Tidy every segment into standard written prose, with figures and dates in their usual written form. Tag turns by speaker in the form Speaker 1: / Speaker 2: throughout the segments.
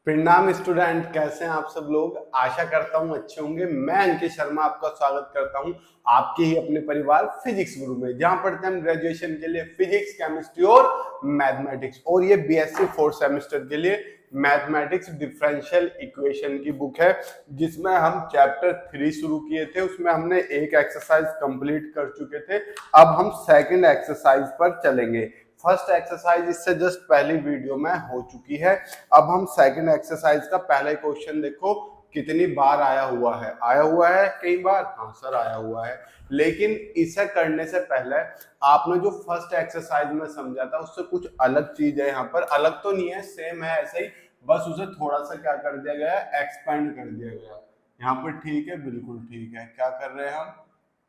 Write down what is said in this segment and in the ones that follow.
Speaker 1: प्रणाम स्टूडेंट, कैसे हैं आप सब लोग। आशा करता हूं अच्छे होंगे। मैं अंकित शर्मा आपका स्वागत करता हूं आपके ही अपने परिवार फिजिक्स गुरु में, जहां पढ़ते हैं हम ग्रेजुएशन के लिए फिजिक्स, केमिस्ट्री और मैथमेटिक्स। और ये बीएससी 4th सेमेस्टर के लिए मैथमेटिक्स डिफरेंशियल इक्वेशन की बुक है, जिसमें हम चैप्टर 3 शुरू किए थे। उसमें हमने एक एक्सरसाइज कंप्लीट कर चुके थे। अब हम सेकंड एक्सरसाइज पर चलेंगे। फर्स्ट एक्सरसाइज इससे जस्ट पहली वीडियो में हो चुकी है। अब हम सेकंड एक्सरसाइज का पहला क्वेश्चन देखो, कितनी बार आया हुआ है। आया हुआ है कई बार, हाँ सर आया हुआ है। लेकिन इसे करने से पहले आपने जो फर्स्ट एक्सरसाइज में समझा था उससे कुछ अलग चीज है। यहाँ पर अलग तो नहीं है, सेम है ऐसे ही, बस उसे थोड़ा सा क्या कर दिया गया है, एक्सपेंड कर दिया गया है। यहाँ पर ठीक है, बिल्कुल ठीक है। क्या कर रहे हैं हम,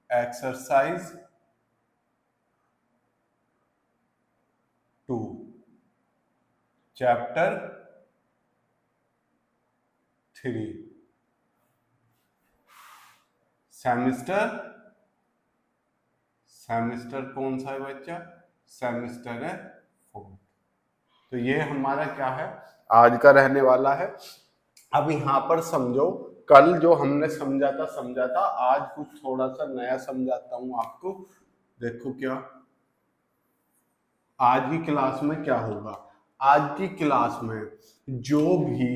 Speaker 1: एक्सरसाइज 2 चैप्टर 3 सेमेस्टर कौन सा है बच्चा, सेमेस्टर है 4। तो ये हमारा क्या है, आज का रहने वाला है। अब यहाँ पर समझो, कल जो हमने समझा था, आज कुछ थोड़ा सा नया समझाता हूँ आपको। देखो क्या आज की क्लास में क्या होगा। आज की क्लास में जो भी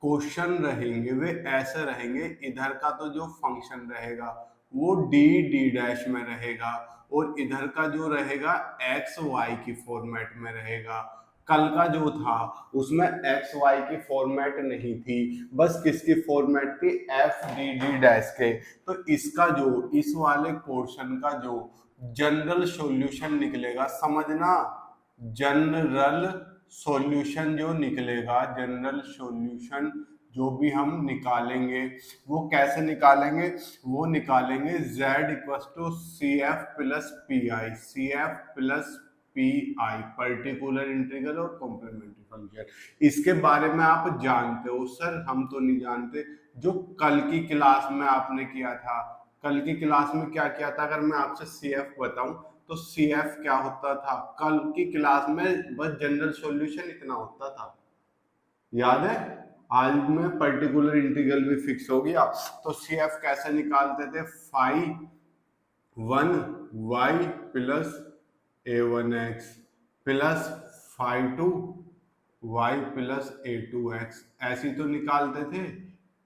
Speaker 1: क्वेश्चन रहेंगे वे ऐसे रहेंगे। इधर का तो जो फंक्शन रहेगा वो डी डैश में रहेगा, और इधर का जो रहेगा एक्स वाई की फॉर्मेट में रहेगा। कल का जो था उसमें एक्स वाई की फॉर्मेट नहीं थी, बस किसकी फॉर्मेट थी, एफ डी डी डैश के। तो इसका जो इस वाले पोर्शन का जो जनरल सॉल्यूशन निकलेगा, समझना, जनरल सॉल्यूशन जो निकलेगा, जनरल सॉल्यूशन जो भी हम निकालेंगे वो कैसे निकालेंगे, वो निकालेंगे z equal to C F plus P I, C F plus P I, particular integral और कॉम्प्लीमेंट्री फंक्शन। इसके बारे में आप जानते हो सर, हम तो नहीं जानते। जो कल की क्लास में आपने किया था, कल की क्लास में क्या किया था, अगर मैं आपसे सी एफ बताऊं तो सी एफ क्या होता था कल की क्लास में, बस जनरल सॉल्यूशन इतना होता था, याद है। आज में पर्टिकुलर इंटीग्रल भी फिक्स हो गया। तो सी एफ कैसे निकालते थे, five 1 y plus A one X plus 5 y plus A two X, ऐसी तो निकालते थे।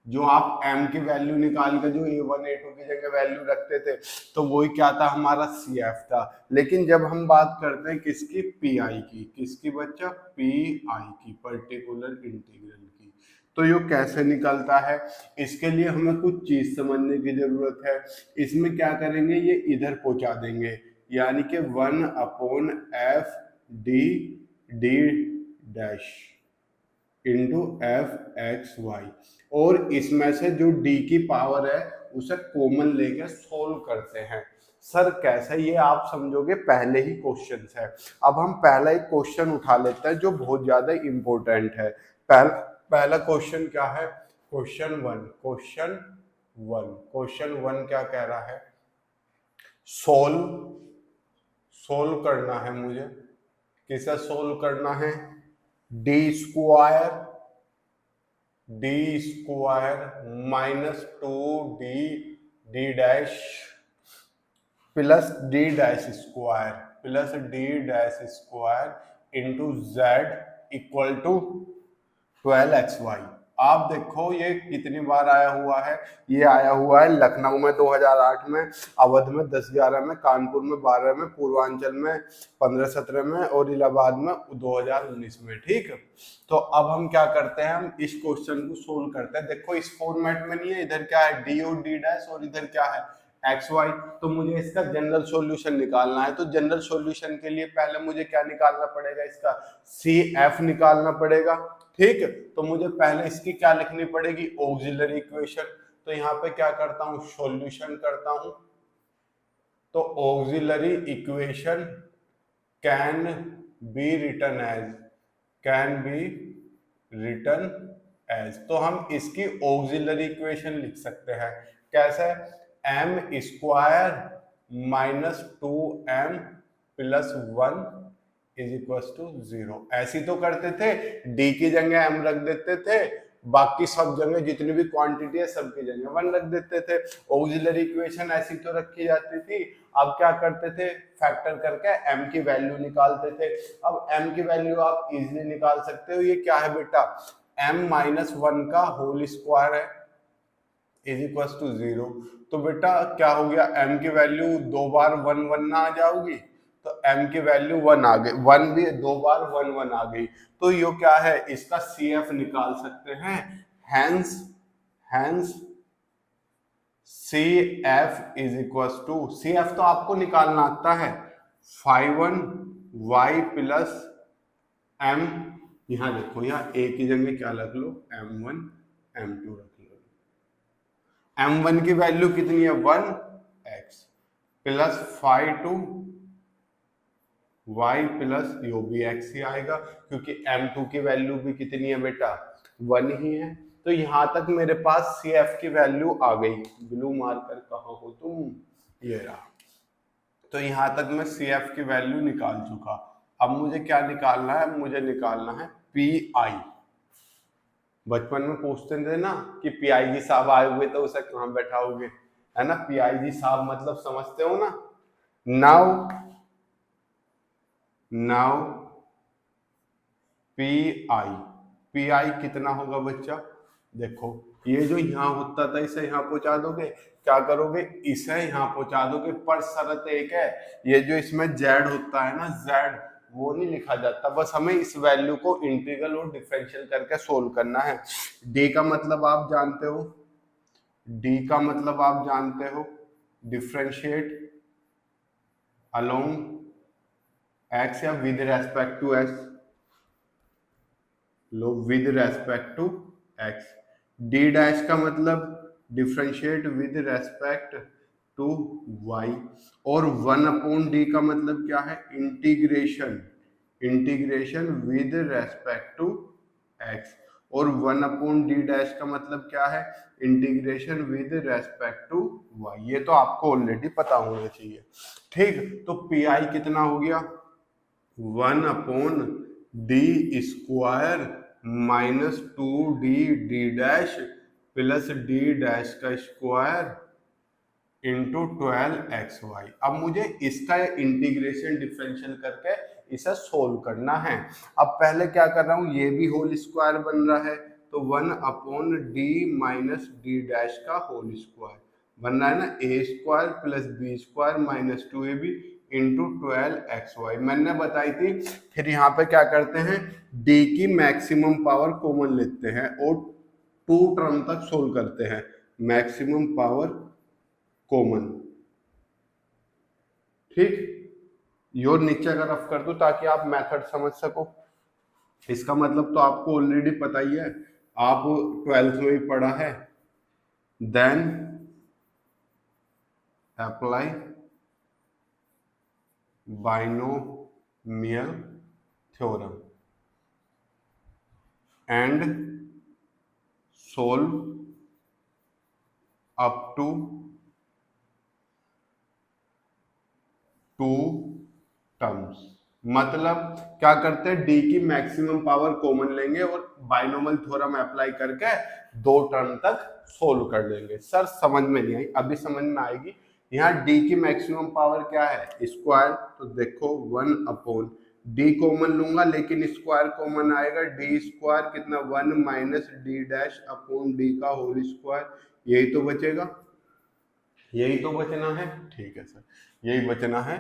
Speaker 1: जो आप m की वैल्यू निकाल के जो a1 a2 की जगह वैल्यू रखते थे, तो वही क्या था, हमारा CF था। लेकिन जब हम बात करते हैं किसकी, PI की, किसकी बच्चा, PI की, पर्टिकुलर इंटीग्रल की, तो ये कैसे निकलता है, इसके लिए हमें कुछ चीज समझने की जरूरत है। इसमें क्या करेंगे, ये इधर पहुंचा देंगे, यानी कि 1/f D D dash into F X Y, और इसमें से जो d की पावर है उसे कॉमन लेके सोल्व करते हैं। सर कैसे, ये आप समझोगे पहले ही क्वेश्चन है। अब हम पहला एक क्वेश्चन उठा लेते हैं जो बहुत ज्यादा इंपॉर्टेंट है। पहला क्वेश्चन क्या है, क्वेश्चन वन क्या कह रहा है, सोल्व करना है मुझे। किसे सोल्व करना है, D square minus 2d D dash plus D dash square into Z equal to 12xy। आप देखो ये कितनी बार आया हुआ है, ये आया हुआ है लखनऊ में 2008 में, अवध में 10-11 में, कानपुर में 12 में, पूर्वांचल में 15-17 में, और इलाहाबाद में 2019 में। ठीक, तो अब हम क्या करते हैं, हम इस क्वेश्चन को सोल्व करते हैं। देखो इस फॉर्मेट में नहीं है, इधर क्या है डी और डी डैश, और इधर क्या है एक्स वाई। तो मुझे इसका जनरल सॉल्यूशन निकालना है। तो जनरल सॉल्यूशन के लिए पहले मुझे क्या निकालना पड़ेगा, इसका सी एफ निकालना पड़ेगा। ठीक, तो मुझे पहले इसकी क्या लिखनी पड़ेगी, ऑक्सिलरी इक्वेशन। तो यहाँ पे क्या करता हूँ, सॉल्यूशन करता हूं। तो auxiliary equation can be written as, तो हम इसकी ऑक्सिलरी इक्वेशन लिख सकते हैं कैसे, m square minus 2m plus 1 is equal to 0। ऐसी तो करते थे, डी की जगह m रख देते थे, बाकी सब जगह जितनी भी क्वांटिटी है सबकी जगह 1 रख देते थे। ऑक्सिलरी इक्वेशन ऐसी तो रखी जाती थी। अब क्या करते थे, फैक्टर करके m की वैल्यू निकालते थे। अब m की वैल्यू आप इजीली निकाल सकते हो। ये क्या है बेटा, m-1 का होल स्क्वायर है इज इक्वल टू 0। तो बेटा क्या हो गया, m की वैल्यू 2 बार 1 1 ना आ जाओगी, तो m की वैल्यू 1 आ गई, 1 भी 2 बार 1 1 आ गई। तो ये क्या है, इसका CF निकाल सकते हैं। Hence CF is equal to, CF तो आपको निकालना आता है 5(1)y प्लस m, यहां देखो, यहाँ a की जगह क्या रख लो, m1 m2 रख लो। m1 की वैल्यू कितनी है 1x प्लस 5(2)y प्लस यो भी x ही आएगा, क्योंकि m2 की वैल्यू भी कितनी है बेटा 1 ही है। तो यहां तक मेरे पास CF की वैल्यू आ गई। ब्लू मार्कर कहाँ हो तुम, ये रहा। तो यहां तक मैं CF की वैल्यू निकाल चुका। अब मुझे क्या निकालना है, मुझे निकालना है PI। बचपन में पूछते थे ना कि PIG साहब आए हुए तो उसे कहाँ बैठाओगे, है ना। PIG साहब मतलब समझते हो ना। नाउ PI कितना होगा बच्चा, देखो ये जो यहाँ होता था इसे यहाँ पहुंचा दोगे, क्या करोगे इसे यहाँ पहुंचा दोगे, पर शर्त एक है, ये जो इसमें Z होता है ना, Z वो नहीं लिखा जाता, बस हमें इस वैल्यू को इंटीग्रल और डिफरेंशियल करके सोल्व करना है। D का मतलब आप जानते हो, D का मतलब आप जानते हो डिफरेंशिएट अलोंग x या विद रेस्पेक्ट टू x, लो with respect to x। D dash का मतलब differentiate with respect to y, और 1/d का मतलब क्या है, integration with respect to x, और 1/d डैश का मतलब क्या है, integration with respect to y। ये तो आपको ऑलरेडी पता होना चाहिए। ठीक, तो PI कितना हो गया 1/d square minus 2d dash plus d dash का स्क्वायर इंटू 12xy। अब मुझे इसका इंटीग्रेशन डिफरेंशियल करके इसे सोल्व करना है। अब पहले क्या कर रहा हूं, ये भी होल स्क्वायर बन रहा है, तो 1/d माइनस d डैश का होल स्क्वायर बन रहा है ना, a square plus b square minus 2ab into 12xy मैंने बताई थी। फिर यहाँ पे क्या करते हैं, d की मैक्सिमम पावर कॉमन लेते हैं और 2 टर्म तक सोल्व करते हैं, मैक्सिमम पावर कॉमन। ठीक, यो नीचे का रफ कर दो ताकि आप मेथड समझ सको। इसका मतलब तो आपको ऑलरेडी पता ही है, आप 12th में भी पढ़ा है। Then apply binomial theorem and solve up to 2 terms. मतलब क्या करते हैं, डी की मैक्सिमम पावर कॉमन लेंगे और बाइनोमियल थ्योरम अप्लाई करके 2 टर्म तक सोल्व कर लेंगे। सर समझ में नहीं आई, अभी समझ में आएगी। यहाँ डी की मैक्सिमम पावर क्या है, स्क्वायर, तो देखो 1/d कॉमन लूंगा लेकिन स्क्वायर कॉमन आएगा, डी स्क्वायर कितना 1 minus D dash upon D का होल स्क्वायर, यही तो बचेगा, यही तो बचना है। ठीक है सर, यही बचना है।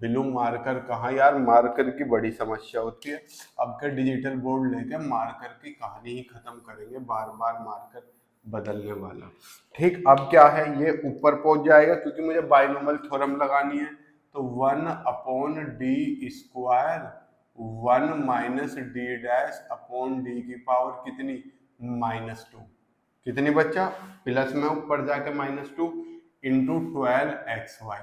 Speaker 1: ब्लू मार्कर कहाँ यार, मार्कर की बड़ी समस्या होती है। अब के डिजिटल बोर्ड लेके मार्कर की कहानी ही खत्म करेंगे, बार बार मार्कर बदलने वाला। ठीक, अब क्या है, ये ऊपर पहुंच जाएगा क्योंकि मुझे बाइनोमियल थ्योरम लगानी है। तो 1/d square 1 minus D dash upon D की पावर कितनी -2, कितनी बच्चा, प्लस में ऊपर जाके -2 इंटू 12xy।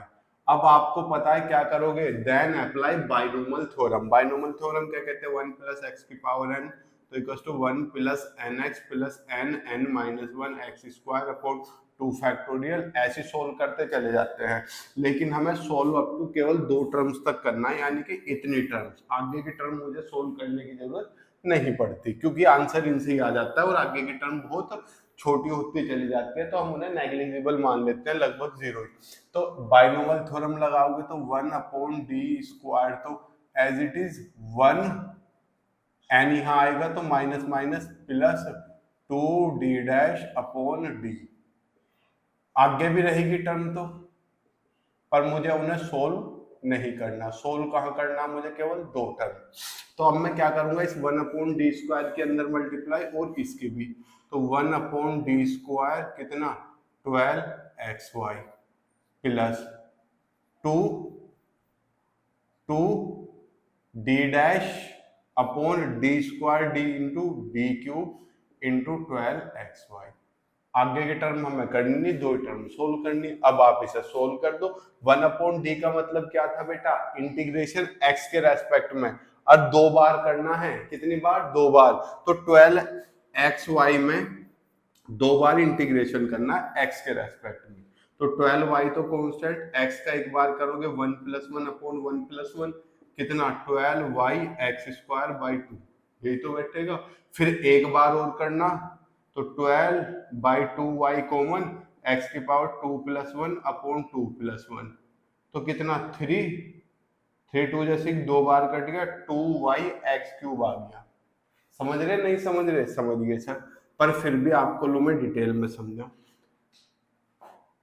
Speaker 1: अब आपको पता है क्या करोगे, then apply binomial theorem. Binomial theorem क्या कहते हैं, 1 प्लस एक्स की पावर n तो equals to 1 plus nx plus n n minus 1 x square upon 2 factorial, ऐसे सोल्व करते चले जाते हैं। लेकिन हमें सोल्व अप टू केवल 2 टर्म्स तक करना है, यानी कि इतनी टर्म्स, आगे की टर्म मुझे सोल्व करने की जरूरत नहीं पड़ती, क्योंकि आंसर इनसे ही आ जाता है और आगे की टर्म बहुत छोटी होती चली जाती है, तो हम उन्हें नेग्लिजिबल मान लेते हैं, लगभग जीरो ही। तो बाइनोमियल थ्योरम लगाओगे तो 1/d², तो एज इट इज 1, एन यहाँ आएगा तो माइनस माइनस प्लस 2d'/d। आगे भी रहेगी टर्म तो, पर मुझे उन्हें सोल्व नहीं करना। सोल्व कहाँ करना, मुझे केवल 2 टर्म। तो अब मैं क्या करूंगा, इस 1/d² के अंदर मल्टीप्लाई और इसकी भी, तो 1/d² कितना 12xy प्लस 2d'/d²d⁴ आगे की टर्म हमें करनी, 2 टर्म सोल्व करनी। अब आप इसे सोल्व कर दो। 1/d का मतलब क्या था बेटा, इंटीग्रेशन x के रेस्पेक्ट में, और 2 बार करना है। कितनी बार, 2 बार। तो 12xy में 2 बार इंटीग्रेशन करना है x के रेस्पेक्ट में। तो 12y तो कांस्टेंट, x का एक बार करोगे 1 + 1/1 + 1 कितना 12y(x²/2), यही तो बैठेगा। फिर एक बार और करना, तो 12/2y कॉमन, x⁴ 2 + 1/2 + 1, तो कितना 3 2 जैसे 2 बार कट गया, 2yx³ आ गया। समझ रहे नहीं समझ रहे, समझ गए सर, पर फिर भी आपको लो मैं डिटेल में समझा।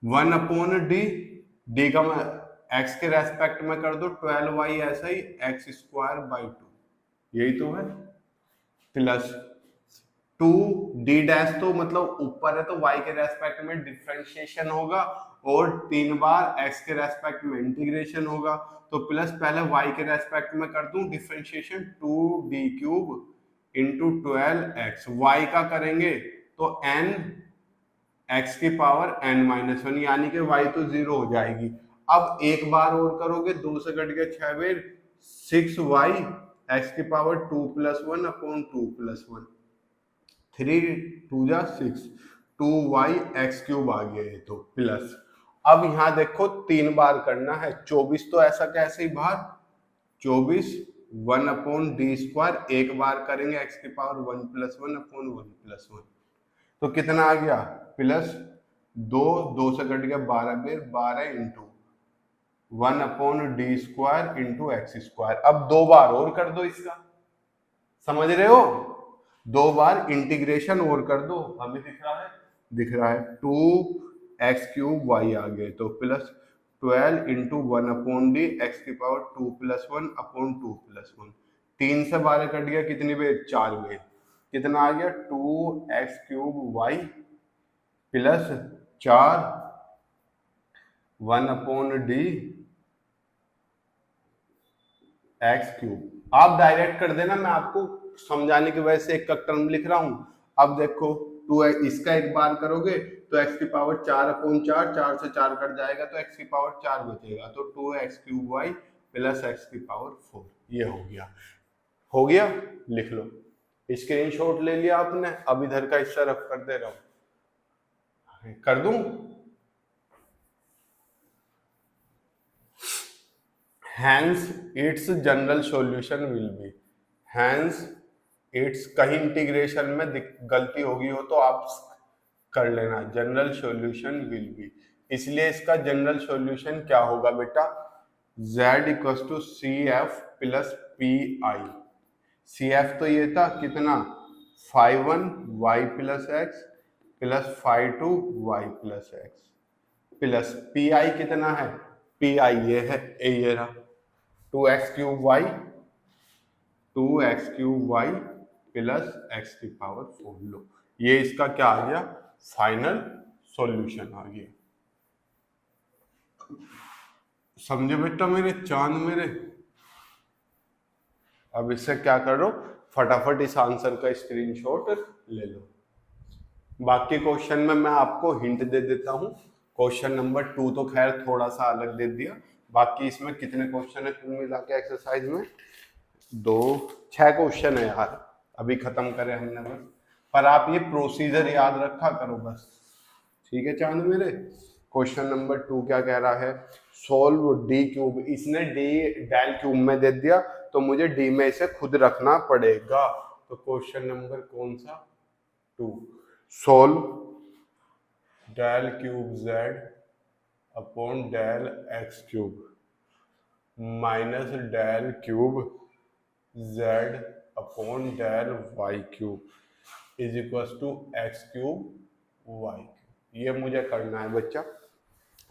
Speaker 1: 1/d, d का मैं x के रेस्पेक्ट में कर दो 12y ऐसा ही x²/2, यही तो है, प्लस 2d' तो मतलब ऊपर है तो y के रेस्पेक्ट में डिफरेंशिएशन होगा, और 3 बार x के रेस्पेक्ट में इंटीग्रेशन होगा। तो प्लस पहले y के रेस्पेक्ट में कर दूं डिफरेंशिएशन, 2d³ × 12x, y का करेंगे तो n x⁴ n-1, यानी कि y तो 0 हो जाएगी। अब एक बार और करोगे, 2 से कट गया 6 बेर, 6y x⁴ 2 + 1/2 + 1, 3 2 जा 6, 2yx³ आ गया ये तो, प्लस अब यहाँ देखो 3 बार करना है, 24 तो ऐसा कैसे ही बाहर, 24 1/d², एक बार करेंगे x⁴ 1 + 1/1 + 1, तो कितना आ गया, प्लस 2 से कट गया 12 बेर, 12 × 1/d² × x²। अब 2 बार और कर दो इसका, समझ रहे हो, 2 बार इंटीग्रेशन और कर दो। अभी दिख रहा है 2x³ आ गए, तो प्लस 12 × 1/d x⁴ 2 + 1/2 + 1, 3 से 12 कट गया, कितनी बेर, 4 बेर, कितना आ गया 2x³ प्लस 4 1/d x³। आप डायरेक्ट कर देना, मैं आपको समझाने की वजह से एक का टर्म लिख रहा हूं। अब देखो 2 इसका एक बार करोगे तो x⁴ 4/4, 4 से 4 कट जाएगा तो x⁴ 4 बचेगा, तो 2x³ प्लस x⁴, ये हो गया। हो गया, लिख लो, स्क्रीनशॉट ले लिया आपने। अब इधर का हिस्सा रफ कर दे रहा हूं, कर दूं, hence its general solution will be, hence its कहीं इंटीग्रेशन में गलती होगी हो तो आप कर लेना, जनरल सॉल्यूशन विल बी, इसलिए इसका जनरल सॉल्यूशन क्या होगा बेटा, z = CF + PI। CF तो ये था कितना, φ1y + x plus φ2y + x, plus PI कितना है, PI ये है, ये रहा 2x³ प्लस x⁴। लो, ये इसका क्या आ गया, फाइनल सॉल्यूशन आ गया। समझे बेटा मेरे चांद मेरे। अब इससे क्या करो, फटाफट इस आंसर का स्क्रीनशॉट ले लो। बाकी क्वेश्चन में मैं आपको हिंट दे देता हूं, क्वेश्चन नंबर 2 तो खैर थोड़ा सा अलग दे दिया, बाकी इसमें कितने क्वेश्चन है कुल मिला के एक्सरसाइज में, 6 क्वेश्चन है यार, अभी खत्म करे हमने बस, पर आप ये प्रोसीजर याद रखा करो बस। ठीक है चांद मेरे। क्वेश्चन नंबर 2 क्या कह रहा है, सोल्व डी क्यूब। इसने डी डेल क्यूब में दे दिया तो मुझे डी में इसे खुद रखना पड़ेगा। तो क्वेश्चन नंबर कौन सा, 2, solve del cube z upon del x cube minus del cube z upon del y cube is equal to x cube y cube. ये मुझे करना है बच्चा।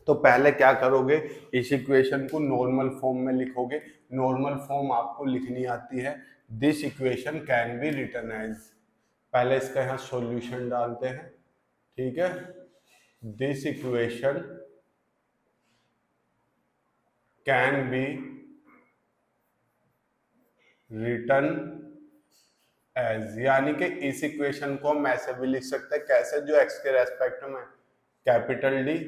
Speaker 1: तो पहले क्या करोगे, इस इक्वेशन को नॉर्मल फॉर्म में लिखोगे। नॉर्मल फॉर्म आपको लिखनी आती है, this equation can be written as, पहले इसका यहाँ सॉल्यूशन डालते हैं, ठीक है। This equation can be written as, यानी कि इस इक्वेशन को हम ऐसे भी लिख सकते हैं, कैसे, जो एक्स के रेस्पेक्ट में कैपिटल डी,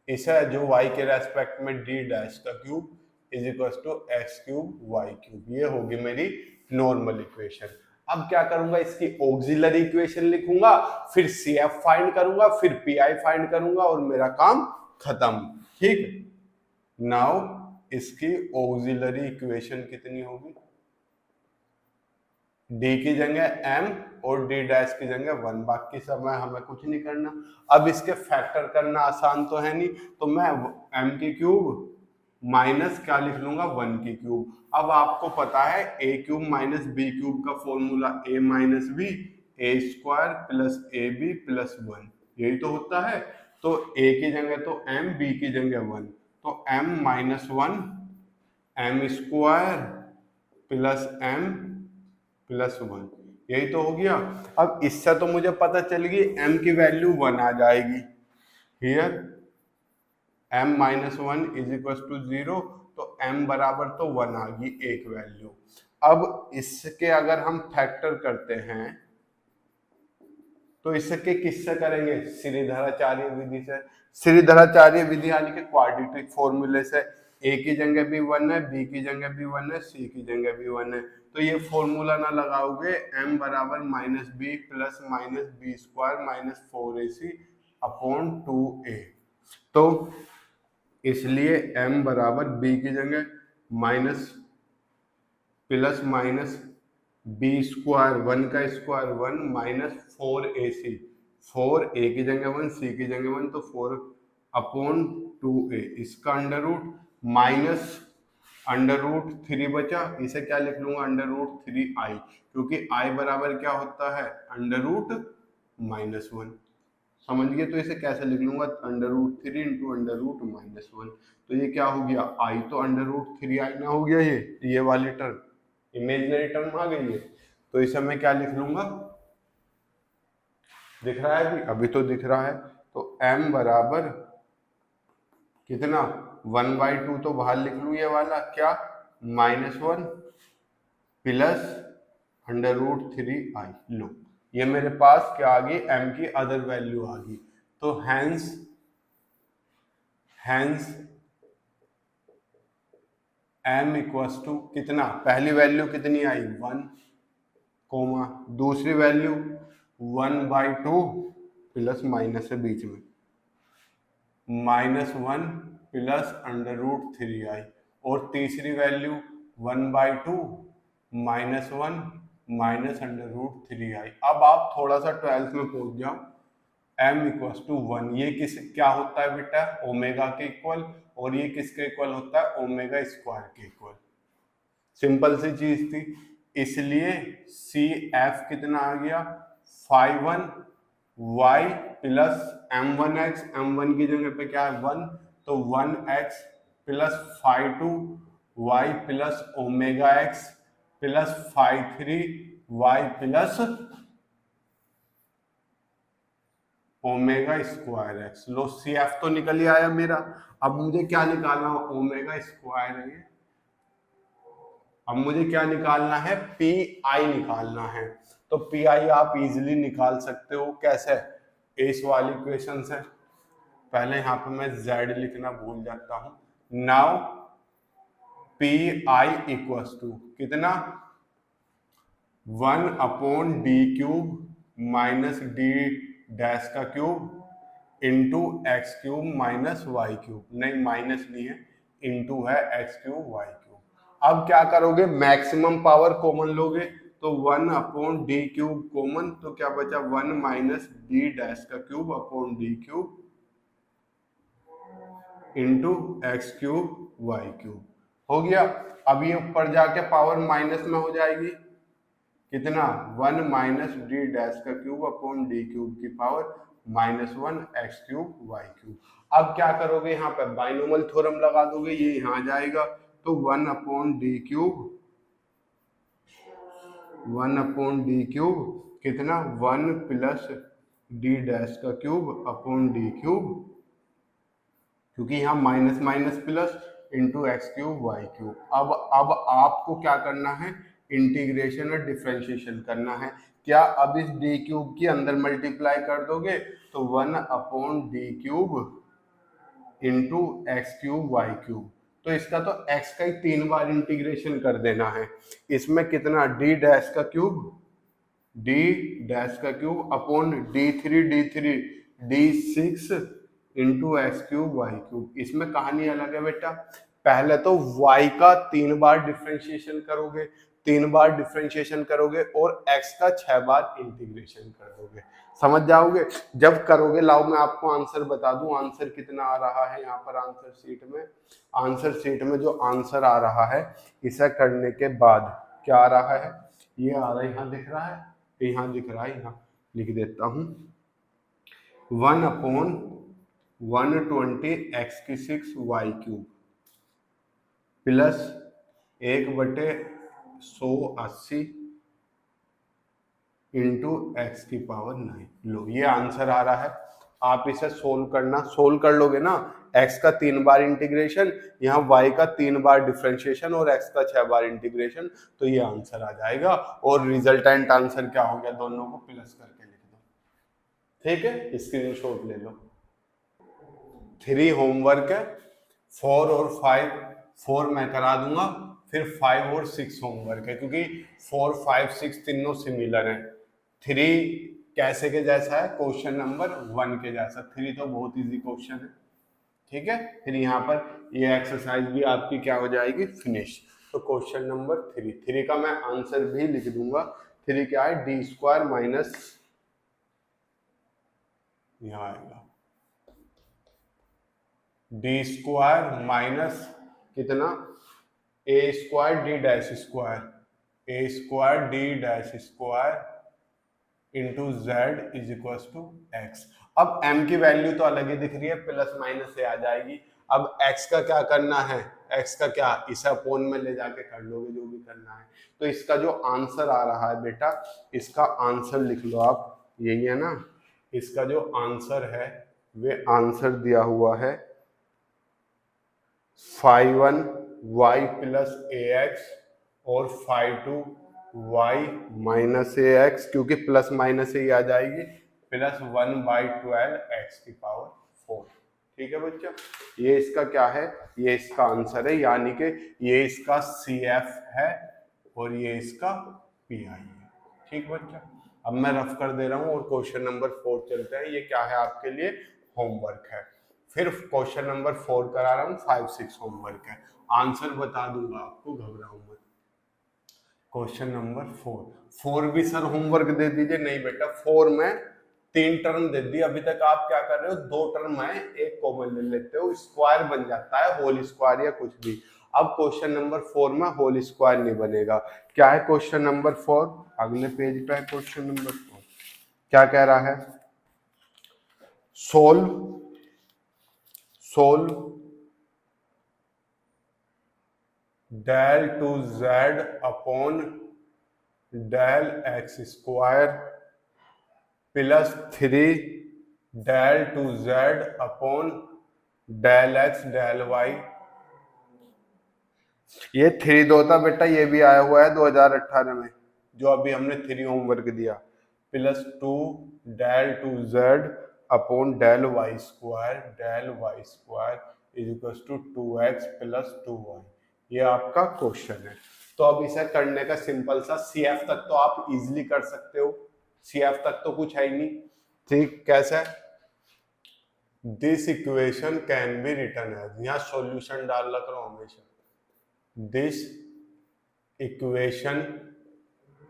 Speaker 1: इसे जो वाई के रेस्पेक्ट में डी डैश का cube is equal to x cube y cube. ये होगी मेरी नॉर्मल इक्वेशन। अब क्या करूंगा, इसकी ऑक्सिलरी इक्वेशन लिखूंगा, फिर सी एफ फाइंड करूंगा, फिर पी आई फाइंड करूंगा और मेरा काम खत्म। ठीक, नाउ इसकी ऑक्सिलरी इक्वेशन कितनी होगी, डी की जगह m और d डैश की जगह 1, बाकी सब में हमें कुछ नहीं करना। अब इसके फैक्टर करना आसान तो है नहीं, तो मैं m की क्यूब माइनस क्या लिख लूंगा, 1 की क्यूब। अब आपको पता है a cube minus b cube का formula a minus b, a square plus a b plus 1, यही तो होता है। तो a की जगह तो m, b की जगह 1, तो m minus 1 m square plus m plus 1, यही तो हो गया। अब इससे तो मुझे पता चल गई m की वैल्यू 1 आ जाएगी, here m minus 1 is equal to 0, तो m बराबर तो 1 आ गई एक वैल्यू। अब इसके अगर हम फैक्टर करते हैं तो इसके किससे करेंगे, श्रीधराचार्य विधि से। श्रीधराचार्य विधि यानी कि क्वाड्रेटिक फॉर्मूले से, a की जगह भी 1 है, b की जगह भी 1 है, c की जगह भी 1 है। तो ये फॉर्मूला ना लगाओगे, m बराबर minus b plus minus b square minus 4ac upon 2a। तो इसलिए m बराबर b की जगह minus plus minus b square 1 का स्क्वायर 1 माइनस 4ac, 4a की जगह 1, c की जगह 1, तो 4 अपॉन 2a, इसका under root minus under root 3 बचा, इसे क्या लिख लूंगा, अंडर रूट 3i, क्योंकि i बराबर क्या होता है, अंडर रूट माइनस 1। समझ गए, तो इसे कैसे लिख लूंगा, under root 3 into under root minus 1। तो ये क्या हो गया, i तो अंडर रूट 3i ना हो गया, ये वाली टर्म इमेजिनरी टर्म आ गई है। तो इसे मैं क्या लिख लूंगा, दिख रहा है अभी तो दिख रहा है। तो m बराबर कितना, 1/2 तो बाहर लिख लू, ये वाला क्या, -1 प्लस अंडर रूट 3i। लो, ये मेरे पास क्या आ गई, m की अदर वैल्यू आ गई। तो हैंस m इक्वल्स टू कितना, पहली वैल्यू कितनी आई 1, कोमा दूसरी वैल्यू 1/2 प्लस माइनस है बीच में, -1 प्लस अंडर रूट 3i, और तीसरी value 1/2 -1 minus under root 3i। अब आप थोड़ा सा 12th में पहुंच जाओ, m इक्वल्स टू 1, ये किस क्या होता है बेटा, ओमेगा के इक्वल, और ये किसके इक्वल होता है, ओमेगा स्क्वायर के इक्वल। सिंपल सी चीज थी, इसलिए सी एफ कितना आ गया, 5/1 y प्लस m1x, m1 की जगह पे क्या है 1, तो 1x plus 5/2 y plus omega x plus 5/3 y plus omega square x. लो सी एफ तो निकल ही आया मेरा। अब मुझे क्या निकालना, ओमेगा स्क्वायर है, अब मुझे क्या निकालना है, पी आई निकालना है। तो पी आई आप इजीली निकाल सकते हो, कैसे, इस वाली इक्वेशन से। पहले यहाँ पे मैं z लिखना भूल जाता हूं। Now P I equals to कितना, 1 upon D cube minus D dash का cube into x cube minus y cube, नहीं माइनस नहीं है, इंटू है एक्स क्यूब वाई क्यूब। अब क्या करोगे, मैक्सिमम पावर कॉमन लोगे तो 1 अपॉन डी क्यूब कॉमन, तो क्या बचा 1 माइनस डी डैश का cube upon D cube into x cube y cube हो गया। अब ये ऊपर जाके पावर माइनस में हो जाएगी, कितना 1 माइनस डी डैश का क्यूब अपॉन डी क्यूब की power -1 x cube y cube. अब क्या करोगे, यहाँ पे बाइनोमियल थ्योरम लगा दोगे, ये यहाँ आ जाएगा, तो 1 upon D cube, 1 upon D cube कितना 1 प्लस डी डैश का क्यूब अपॉन डी क्यूब, क्योंकि यहाँ minus minus plus into x cube y cube. अब आपको क्या करना है, इंटीग्रेशन और डिफरेंशिएशन करना है। क्या अब इस डी क्यूब के अंदर मल्टीप्लाई कर दोगे तो 1 upon D cube into x cube y cube, तो इसका तो x का ही 3 बार इंटीग्रेशन कर देना है। इसमें कितना d डैश का क्यूब, d डैश का cube upon d3 d6 into x cube y cube. इसमें कहानी अलग है बेटा, पहले तो y का 3 बार डिफरेंशिएशन करोगे, 3 बार डिफरेंशिएशन करोगे और x का 6 बार इंटीग्रेशन कर दोगे, समझ जाओगे। जब करोगे, लाओ मैं आपको आंसर बता दूं, आंसर कितना आ रहा है यहाँ पर आंसर शीट में जो आंसर आ रहा है, इसे करने के बाद क्या आ रहा है, ये आ रहा है, यहाँ दिख रहा है, यहाँ दिख रहा है, यहाँ लिख देता हूँ 1 अपॉन 120 एक्स की 6 y cube plus 1/180 into x की पावर 9। लो ये आंसर आ रहा है, आप इसे सोल्व करना, सोल्व कर लोगे ना, x का 3 बार इंटीग्रेशन, यहाँ y का 3 बार डिफरेंशिएशन और x का 6 बार इंटीग्रेशन, तो ये आंसर आ जाएगा। और रिजल्टेंट आंसर क्या हो गया, दोनों को प्लस करके लिख दो, ठीक है, स्क्रीनशॉट ले लो। 3 होमवर्क है, 4 और 5, 4 मैं करा दूंगा, फिर 5 और 6 होमवर्क है, क्योंकि 4, 5, 6 तीनों सिमिलर हैं। 3 कैसे के जैसा है, क्वेश्चन नंबर 1 के जैसा। 3 तो बहुत इजी क्वेश्चन है, ठीक है। फिर यहाँ पर ये एक्सरसाइज भी आपकी क्या हो जाएगी, फिनिश। तो क्वेश्चन नंबर 3 का मैं आंसर भी लिख दूंगा। 3 क्या है, डी स्क्वायर माइनस, यहाँ आएगा डी स्क्वायर माइनस कितना, a square D dash square, a square D dash square into z is equal to x. अब m की वैल्यू तो अलग ही दिख रही है, प्लस माइनस से आ जाएगी। अब x का क्या करना है, x का क्या, इसे अपोन में ले जाके कर लोगे जो भी करना है। तो इसका जो आंसर आ रहा है बेटा, इसका आंसर लिख लो आप, यही है ना, इसका जो आंसर है वे आंसर दिया हुआ है 5(1)y प्लस ax और 5(2)y माइनस ax, क्योंकि प्लस माइनस से ही आ जाएगी, प्लस 1/12 x की पावर 4। ठीक है बच्चा, ये इसका क्या है, ये इसका आंसर है, यानी कि ये इसका CF है और ये इसका PI है। ठीक बच्चा, अब मैं रफ कर दे रहा हूँ और क्वेश्चन नंबर 4 चलता है। ये क्या है आपके लिए, होमवर्क है। फिर क्वेश्चन नंबर 4 करा रहा हूँ, 5, 6 होमवर्क है, आंसर बता दूंगा आपको, घबराओ मत। क्वेश्चन नंबर 4 भी सर होमवर्क दे दीजिए, नहीं बेटा 4 में 3 टर्म दे दी, अभी तक आप क्या कर रहे हो, 2 टर्म है, एक कॉमन ले लेते हो, स्क्वायर बन जाता है, होल स्क्वायर या कुछ भी। अब क्वेश्चन नंबर 4 में होल स्क्वायर नहीं बनेगा। क्या है क्वेश्चन नंबर 4, अगले पेज पे है क्वेश्चन नंबर 4, क्या कह रहा है, सोल्व del टू z अपॉन del x square plus 3 del two z अपॉन del x del y। ये 3 दो था बेटा, ये भी आया हुआ है 2018 में, जो अभी हमने 3 होमवर्क दिया, प्लस 2 del टू z अपॉन del y square is equal to 2x plus 2y। ये आपका क्वेश्चन है। तो अब इसे करने का सिंपल सा, CF तक तो आप इजीली कर सकते हो, CF तक तो कुछ है ही नहीं। ठीक, कैसे, this equation can be written as, यहाँ सॉल्यूशन डाल रख रहा हूं हमेशा, this equation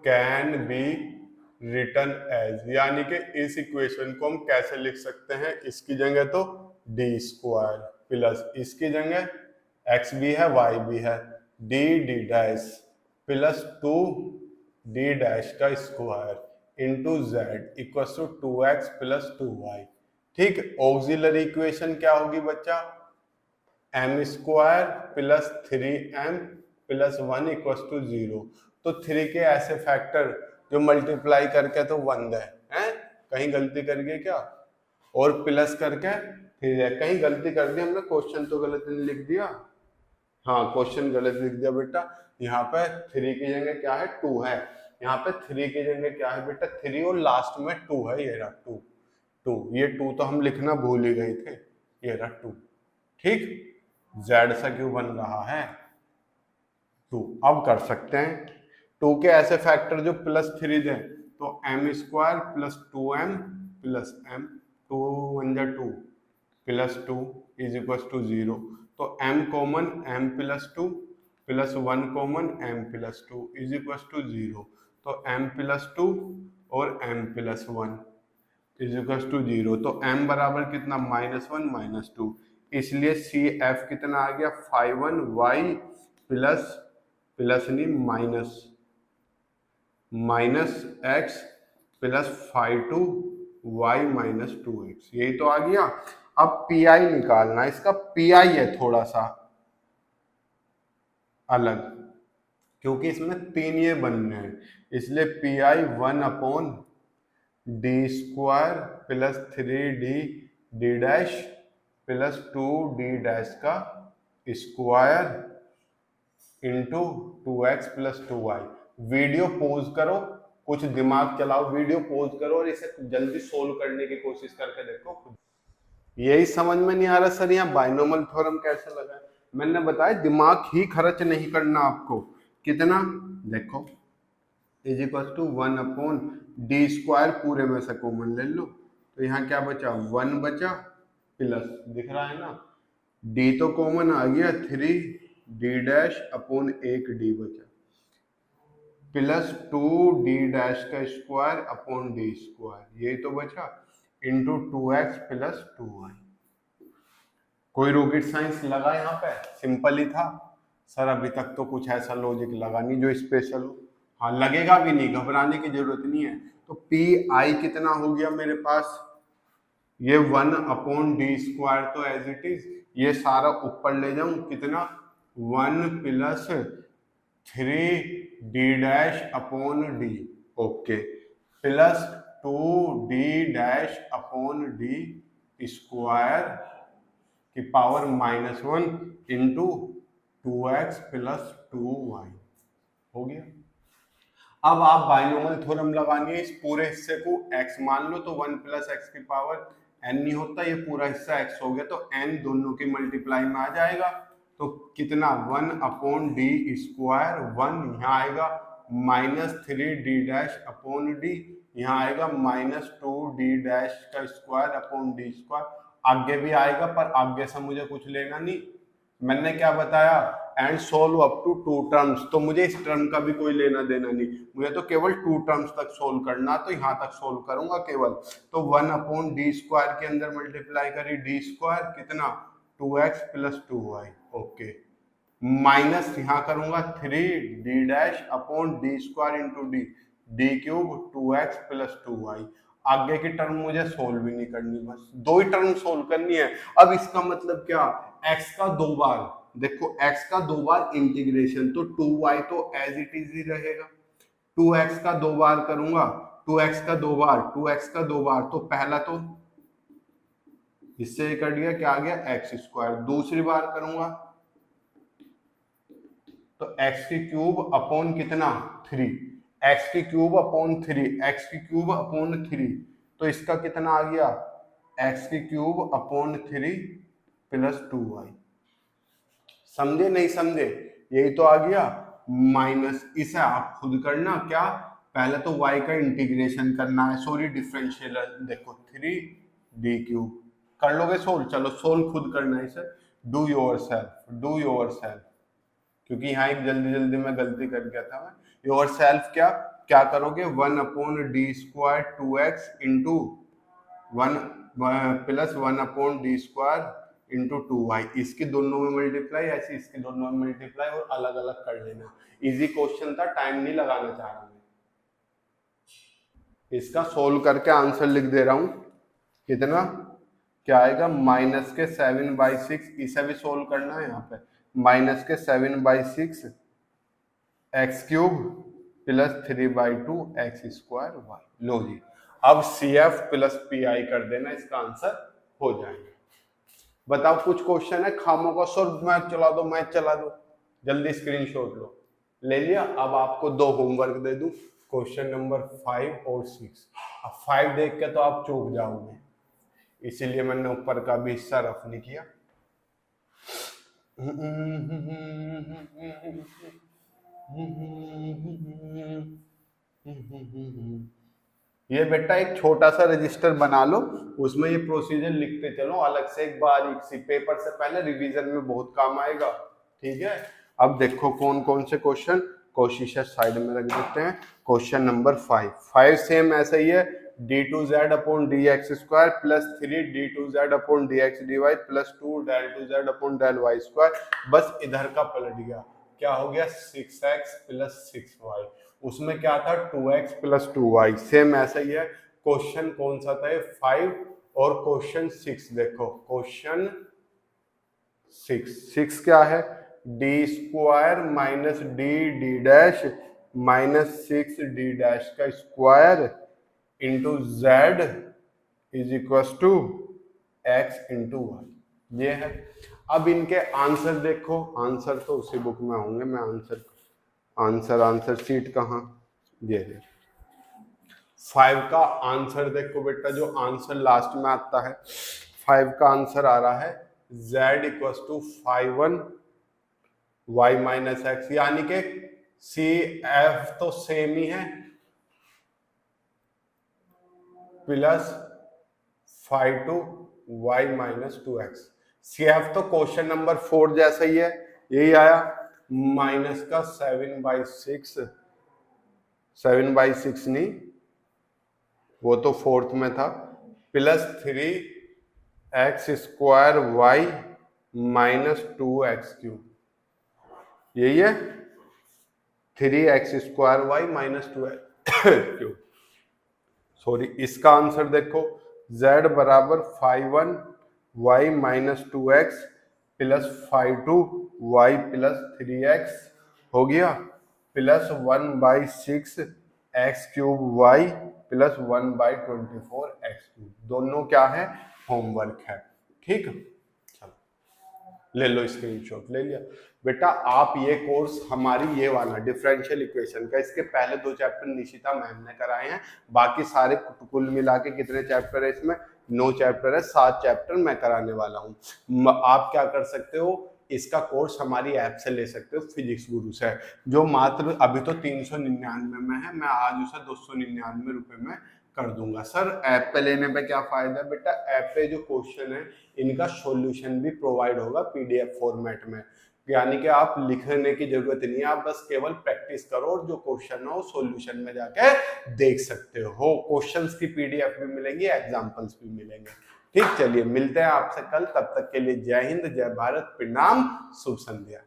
Speaker 1: can be written as, यानी कि इस इक्वेशन को हम कैसे लिख सकते हैं, इसकी जगह तो डी स्क्वायर प्लस इसकी जगह एक्स भी है वाई भी है, D D dash plus 2 D dash का square into Z equal to 2x plus 2y। ठीक, ऑक्सिलरी इक्वेशन क्या होगी बच्चा, m square plus 3m plus 1 equal to 0। तो 3 के ऐसे फैक्टर जो मल्टीप्लाई करके तो 1 है, कहीं गलती करके क्या, और प्लस करके फिर है, कहीं गलती कर दी हमने, क्वेश्चन तो गलत नहीं लिख दिया, हाँ क्वेश्चन गलत लिख दिया बेटा। यहाँ पे 3 की जगह क्या है 2 है, यहाँ पे 3 की जगह क्या है बेटा 3 और लास्ट में 2 है, ये रहा 2, ये 2 तो हम लिखना भूल ही गए थे, ये रहा 2। ठीक, जेड सा क्यों बन रहा है 2। अब कर सकते हैं 2 के ऐसे फैक्टर जो प्लस 3 दें, तो m square plus 2m plus m, 2 1 जा 2 प्लस 2 इज इक्वल टू 0। तो m common m plus 2 plus 1 common m plus 2 is equal to 0। तो m प्लस 2 और m plus 1 is equal to 0। तो m बराबर कितना -1 -2, इसलिए सी एफ कितना आ गया 5y प्लस नहीं minus x plus 5y minus 2x, यही तो आ गया। अब पी आई निकालना, इसका पी आई है थोड़ा सा अलग, क्योंकि इसमें 3 ये बनने हैं, इसलिए P I 1 D square plus 3d D dash plus 2d dash का square into 2x plus 2y। Video pause करो, कुछ दिमाग चलाओ, वीडियो पॉज करो और इसे जल्दी सोल्व करने की कोशिश करके देखो। यही समझ में नहीं आ रहा सर यहाँ बाइनोमियल थ्योरम कैसे लगा, मैंने बताया दिमाग ही खर्च नहीं करना आपको। कितना देखो, is equal to 1 D square पूरे में से कॉमन ले लो, तो यहाँ क्या बचा 1 बचा प्लस दिख रहा है ना, डी तो कॉमन आ गया 3 डी डैश अपॉन 1 डी बचा प्लस 2 डी डैश का स्क्वायर अपॉन डी स्क्वायर, यही तो बचा इंटू 2x प्लस 2y। कोई रॉकेट साइंस लगा यहाँ पे, सिंपल ही था सर, अभी तक तो कुछ ऐसा लॉजिक लगा नहीं जो स्पेशल हो। हाँ लगेगा भी नहीं, घबराने की जरूरत नहीं है। तो पी आई कितना हो गया मेरे पास, ये 1/d स्क्वायर तो एज इट इज, ये सारा ऊपर ले जाऊं कितना 1 plus 3d dash upon D, okay, plus 2d dash upon D square की power -1 into 2x plus 2y हो गया। अब आप बाइनोमियल थ्योरम लगानी है, इस पूरे हिस्से को x मान लो, तो 1 प्लस एक्स की पावर n नहीं होता, ये पूरा हिस्सा x हो गया, तो n दोनों की मल्टीप्लाई में आ जाएगा, तो कितना 1/d स्क्वायर 1 यहाँ आएगा -3d डैश अपॉन डी, यहाँ आएगा -2d डैश का स्क्वायर अपॉन डी स्क्वायर, आगे भी आएगा पर आगे से मुझे कुछ लेना नहीं, मैंने क्या बताया and solve up to 2 terms, तो मुझे इस टर्म का भी कोई लेना देना नहीं, मुझे तो केवल 2 टर्म्स तक सोल्व करना, तो यहाँ तक सोल्व करूंगा केवल। तो 1/d स्क्वायर के अंदर मल्टीप्लाई करी डी स्क्वायर कितना 2x plus 2y, okay, minus यहाँ करूंगा 3d dash upon D square into D cube 2x plus 2y। आगे की टर्म मुझे सोल्व भी नहीं करनी, बस 2 ही टर्म सोल्व करनी है। अब इसका मतलब क्या, x का 2 बार, देखो x का 2 बार इंटीग्रेशन, तो 2y तो एज इट इज ही रहेगा, 2x का 2 बार करूंगा, 2x का 2 बार 2x का 2 बार, तो पहला तो इससे कट गया, क्या आ गया एक्स स्क्वायर, दूसरी बार करूंगा तो एक्स की क्यूब अपॉन कितना 3, एक्स की क्यूब अपॉन 3, एक्स की क्यूब अपॉन 3, तो इसका कितना आ गया एक्स की क्यूब अपॉन 3 प्लस 2y। समझे नहीं समझे, यही तो आ गया माइनस, इसे आप खुद करना, क्या पहले तो y का इंटीग्रेशन करना है, सॉरी डिफरेंशियल, देखो 3d क्यूब कर लोगे सोल्व? चलो सोल्व खुद करना है इसे, डू योर सेल्फ, क्योंकि यहाँ एक जल्दी जल्दी मैं गलती कर गया था। मैं योर सेल्फ क्या करोगे, 1/d² 2x into 1 plus 1/d² into 2y, इसकी दोनों में मल्टीप्लाई, ऐसे इसकी दोनों में मल्टीप्लाई, और अलग अलग कर लेना। इजी क्वेश्चन था, टाइम नहीं लगाना चाह रहा मैं। इसका सोल्व करके आंसर लिख दे रहा हूं, कितना क्या आएगा, -7/6, इसे भी सोल्व करना है यहाँ पे, -7/6 x³ प्लस 3/2 x²y। लो जी, अब CF प्लस PI कर देना, इसका आंसर हो जाएगा। बताओ कुछ क्वेश्चन है खामों का, सर मैथ चला दो, जल्दी स्क्रीनशॉट लो। ले लिया? अब आपको 2 होमवर्क दे दूं, क्वेश्चन नंबर 5 और 6। अब 5 देख के तो आप चौंक जाओगे, इसीलिए मैंने ऊपर का भी हिस्सा रफ नहीं किया। ये बेटा एक छोटा सा रजिस्टर बना लो, उसमें ये प्रोसीजर लिखते चलो अलग से, एक बारीक सी, पेपर से पहले रिवीजन में बहुत काम आएगा। ठीक है, अब देखो कौन कौन से क्वेश्चन, कोशिश साइड में रख देते हैं। क्वेश्चन नंबर 5 सेम ऐसा ही है, d2z/dx² plus 3d2z/dx dy plus 2del2z/del y², बस इधर का पलट गया, क्या हो गया 6x प्लस 6y, उसमें क्या था 2x प्लस 2y, सेम ऐसा ही है। क्वेश्चन कौन सा था, 5 और क्वेश्चन 6 देखो, क्वेश्चन 6 क्या है, d² minus d minus 6d का square into z is equal to x into y, ये है। अब इनके आंसर देखो, आंसर तो उसी बुक में होंगे, मैं आंसर शीट कहाँ, ये है 5 का आंसर देखो बेटा, जो आंसर लास्ट में आता है 5 का आंसर आ रहा है z equal to 5/1 y minus x, यानी कि CF तो सेम ही है, plus 5/2 y minus 2x। CF तो क्वेश्चन नंबर 4 जैसा ही है, यही आया, माइनस का 7/6 नहीं, वो तो 4th में था, plus 3x² y minus 2x³, यही है 3x² y minus 2x³। Sorry, इसका आंसर देखो, z बराबर 5/1 y minus 2x plus 5/2 y plus 3x हो गया, plus 1/6 x³ y plus 1/24 x³, दोनों क्या है, होमवर्क है। ठीक, चलो ले लो स्क्रीनशॉट, ले लिया बेटा। आप ये कोर्स हमारी ये वाला डिफरेंशियल इक्वेशन का, इसके पहले 2 चैप्टर निशिता मैम ने कराए हैं, बाकी सारे कुल मिला के कितने चैप्टर है इसमें, 9 चैप्टर है, 7 चैप्टर मैं कराने वाला हूँ। आप क्या कर सकते हो, इसका कोर्स हमारी ऐप से ले सकते हो, फिजिक्स गुरु से, जो मात्र अभी तो 399 में है, मैं आज उसे 299 रुपए में कर दूंगा। सर ऐप पे लेने पे क्या फायदा है बेटा, ऐप पे जो क्वेश्चन है इनका सॉल्यूशन भी प्रोवाइड होगा PDF फॉर्मेट में, यानी कि आप लिखने की जरूरत नहीं है, आप बस केवल प्रैक्टिस करो और जो क्वेश्चन हो सॉल्यूशन में जाके देख सकते हो। क्वेश्चंस की PDF भी मिलेंगी, एग्जांपल्स भी मिलेंगे। ठीक, चलिए मिलते हैं आपसे कल, तब तक के लिए जय हिंद, जय भारत, प्रणाम, शुभ संध्या।